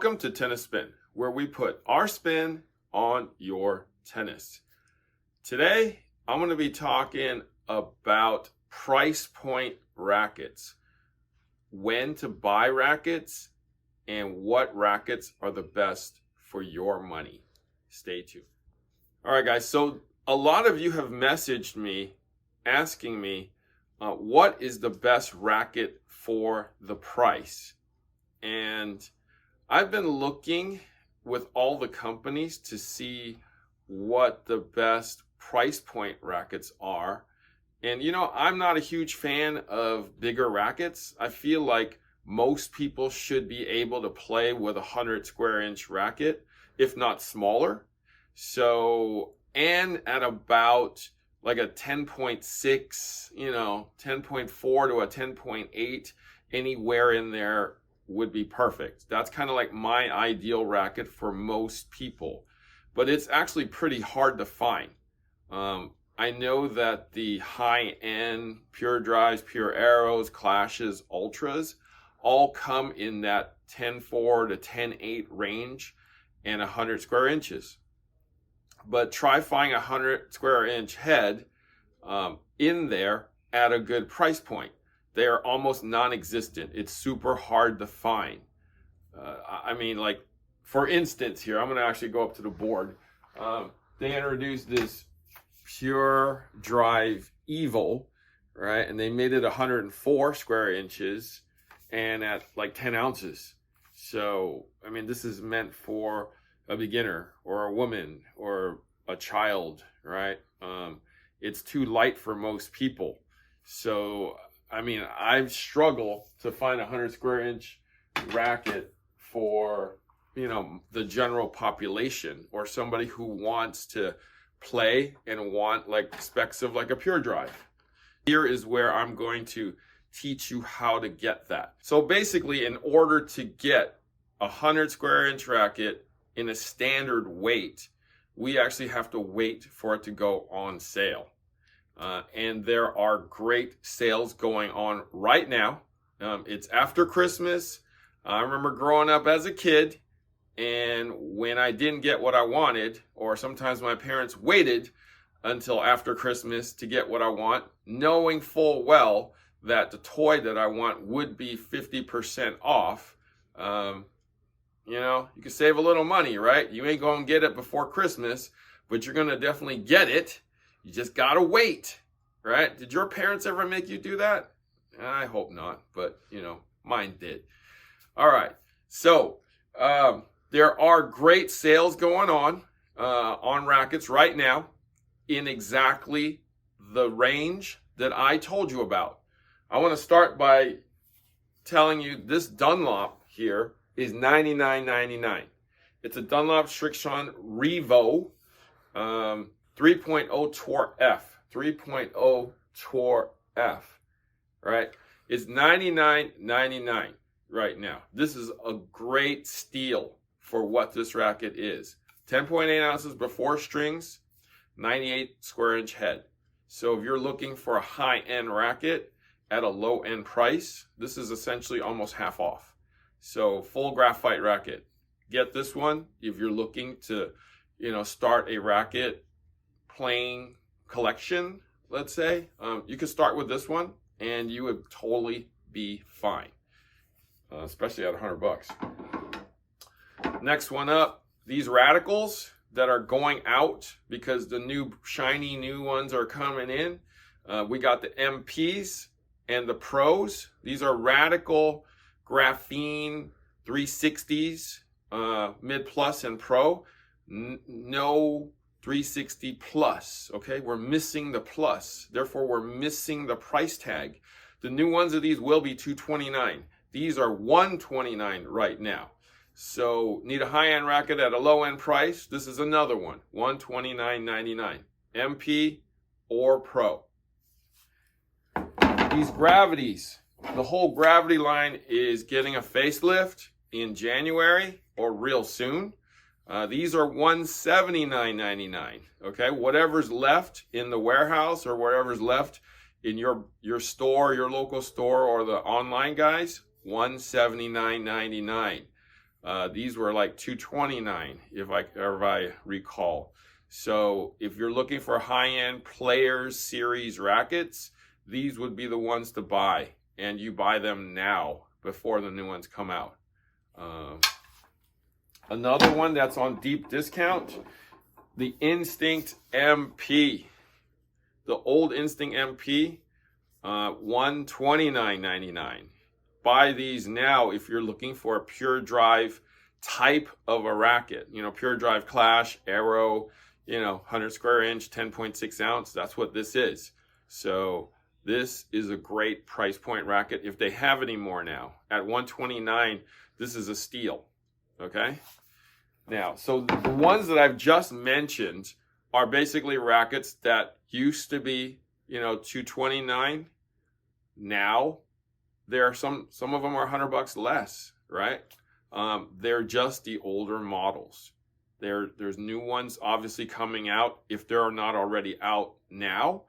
Welcome to Tennis Spin, where we put our spin on your tennis. Today, I'm going to be talking about price point rackets, when to buy rackets, and what rackets are the best for your money. Stay tuned. All right, guys, so a lot of you have messaged me asking me what is the best racket for the price. And I've been looking with all the companies to see what the best price point rackets are. And I'm not a huge fan of bigger rackets. I feel like most people should be able to play with a 100 square inch racket, if not smaller. So, and at about like a 10.6, 10.4 to a 10.8, anywhere in there would be perfect. That's kind of like my ideal racket for most people, but it's actually pretty hard to find. I know that the high-end Pure Drives, Pure Arrows, Clashes, Ultras all come in that 10.4 to 10.8 range and 100 square inches. But try finding a 100 square inch head in there at a good price point. They are almost non-existent. It's super hard to find. Like, for instance here, I'm going to actually go up to the board. They introduced this Pure Drive Evo, right? And they made it 104 square inches and at like 10 ounces. So, this is meant for a beginner or a woman or a child, right? It's too light for most people. So, I struggle to find a 100 square inch racket for, the general population or somebody who wants to play and want like specs of like a Pure Drive. Here is where I'm going to teach you how to get that. So basically, in order to get a 100 square inch racket in a standard weight, we actually have to wait for it to go on sale. And there are great sales going on right now. It's after Christmas. I remember growing up as a kid, and when I didn't get what I wanted, or sometimes my parents waited until after Christmas to get what I want, knowing full well that the toy that I want would be 50% off. You can save a little money, right? You ain't going to get it before Christmas, but you're going to definitely get it. You just got to wait, right? Did your parents ever make you do that? I hope not, but, mine did. All right. So, there are great sales going on rackets right now in exactly the range that I told you about. I want to start by telling you this Dunlop here is $99.99. It's a Dunlop Strixon Revo 3.0 Tour F. 3.0 Tour F. Right? It's $99.99 right now. This is a great steal for what this racket is. 10.8 ounces before strings, 98 square inch head. So if you're looking for a high-end racket at a low-end price, this is essentially almost half off. So full graphite racket. Get this one if you're looking to, start a racket playing collection, let's say. You could start with this one and you would totally be fine, especially at $100. Next one up, these Radicals that are going out because the new shiny new ones are coming in. We got the MPs and the Pros. These are Radical Graphene 360s, Mid Plus and Pro. No 360 Plus, okay? We're missing the Plus. Therefore, we're missing the price tag. The new ones of these will be $229. These are $129 right now. So, need a high-end racket at a low-end price? This is another one, $129.99. MP or Pro. These Gravities, the whole Gravity line is getting a facelift in January or real soon. These are $179.99. Okay, whatever's left in the warehouse or whatever's left in your store, your local store, or the online guys, $179.99. These were like $229 if I recall. So if you're looking for high-end Players Series rackets, these would be the ones to buy, and you buy them now before the new ones come out. Another one that's on deep discount, the Instinct MP. The old Instinct MP, $129.99. Buy these now if you're looking for a pure drive type of a racket. You know, pure drive Clash, Arrow, 100 square inch, 10.6 ounce. That's what this is. So this is a great price point racket if they have any more now. At $129, this is a steal. Okay? Now, so the ones that I've just mentioned are basically rackets that used to be, $229. Now, there are some of them are $100 less, right? They're just the older models. There's new ones obviously coming out if they're not already out now.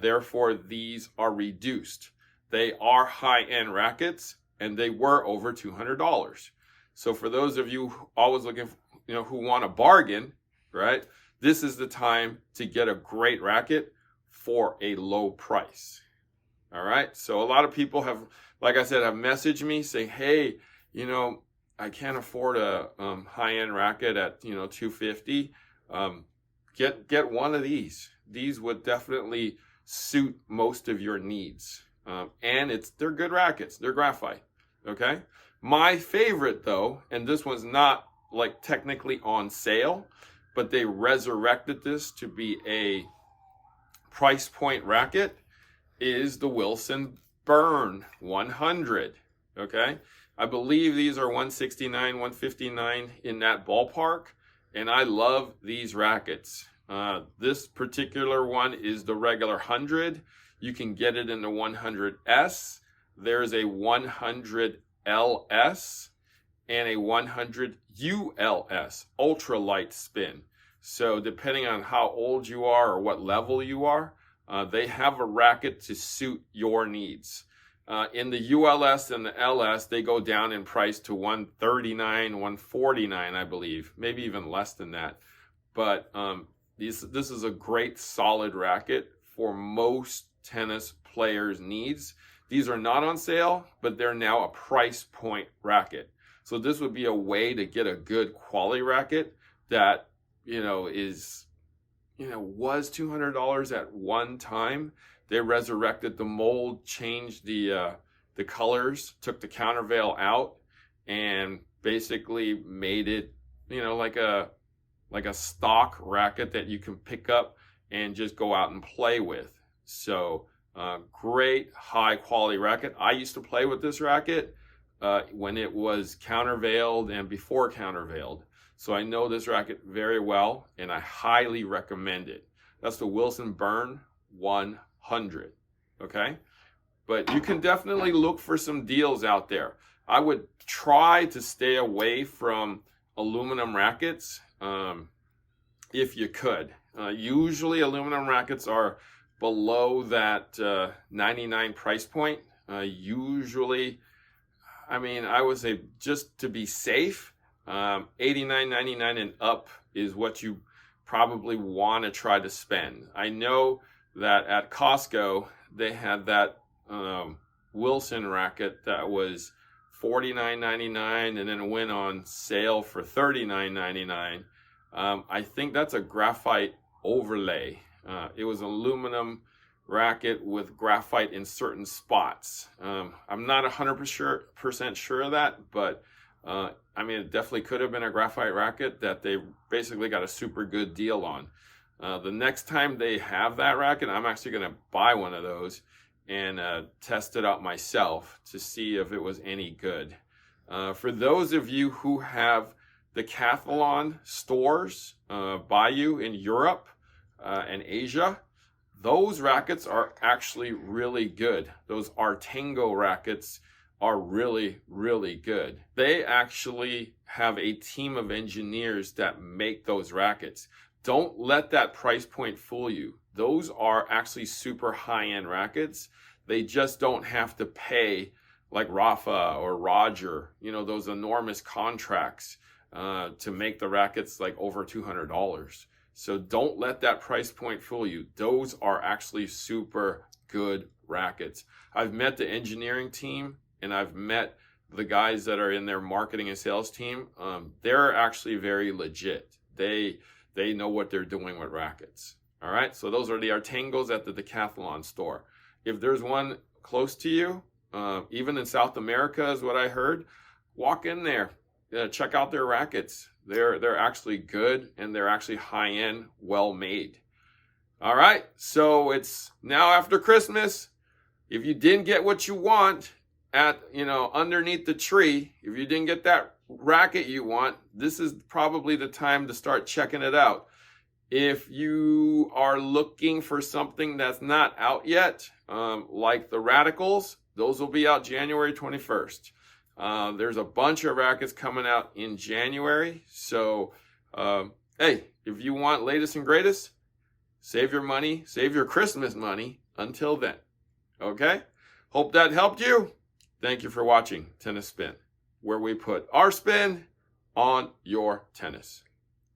Therefore, these are reduced. They are high-end rackets, and they were over $200. So for those of you always looking, who want a bargain, right? This is the time to get a great racket for a low price. All right. So a lot of people have, like I said, have messaged me saying, hey, I can't afford a high-end racket at, $250. Get one of these. These would definitely suit most of your needs. And they're good rackets. They're graphite. Okay. My favorite though, and this one's not like technically on sale, but they resurrected this to be a price point racket, is the Wilson Burn 100. Okay. I believe these are $169, $159 in that ballpark. And I love these rackets. This particular one is the regular 100. You can get it in the 100S. There's a 100LS and a 100 ULS, ultra light spin. So depending on how old you are or what level you are, they have a racket to suit your needs. In the ULS and the LS, they go down in price to $139, $149, I believe, maybe even less than that. But this is a great solid racket for most tennis players' needs. These are not on sale, but they're now a price point racket. So this would be a way to get a good quality racket that, was $200 at one time. They resurrected the mold, changed the colors, took the countervail out, and basically made it, like a stock racket that you can pick up and just go out and play with. So great high quality racket. I used to play with this racket when it was countervailed and before countervailed. So I know this racket very well, and I highly recommend it. That's the Wilson Burn 100. Okay? But you can definitely look for some deals out there. I would try to stay away from aluminum rackets if you could. Usually aluminum rackets are below that 99 price point. Usually, I would say just to be safe, $89.99 and up is what you probably want to try to spend. I know that at Costco, they had that Wilson racket that was $49.99 and then it went on sale for $39.99. I think that's a graphite overlay. It was aluminum racket with graphite in certain spots. I'm not 100% sure of that, but it definitely could have been a graphite racket that they basically got a super good deal on. The next time they have that racket, I'm actually going to buy one of those and test it out myself to see if it was any good. For those of you who have the Decathlon stores by you in Europe and Asia, those rackets are actually really good. Those Artango rackets are really, really good. They actually have a team of engineers that make those rackets. Don't let that price point fool you. Those are actually super high-end rackets. They just don't have to pay like Rafa or Roger, you know, those enormous contracts to make the rackets like over $200. So don't let that price point fool you. Those are actually super good rackets. I've met the engineering team and I've met the guys that are in their marketing and sales team. They're actually very legit. They know what they're doing with rackets. All right, so those are the Artangos at the Decathlon store. If there's one close to you, even in South America is what I heard, walk in there, check out their rackets. They're actually good and they're actually high-end, well-made. All right, so it's now after Christmas. If you didn't get what you want at, you know, underneath the tree, if you didn't get that racket you want, this is probably the time to start checking it out. If you are looking for something that's not out yet, like the Radicals, those will be out January 21st. There's a bunch of rackets coming out in January. So, hey, if you want latest and greatest, save your money, save your Christmas money until then. Okay? Hope that helped you. Thank you for watching Tennis Spin, where we put our spin on your tennis.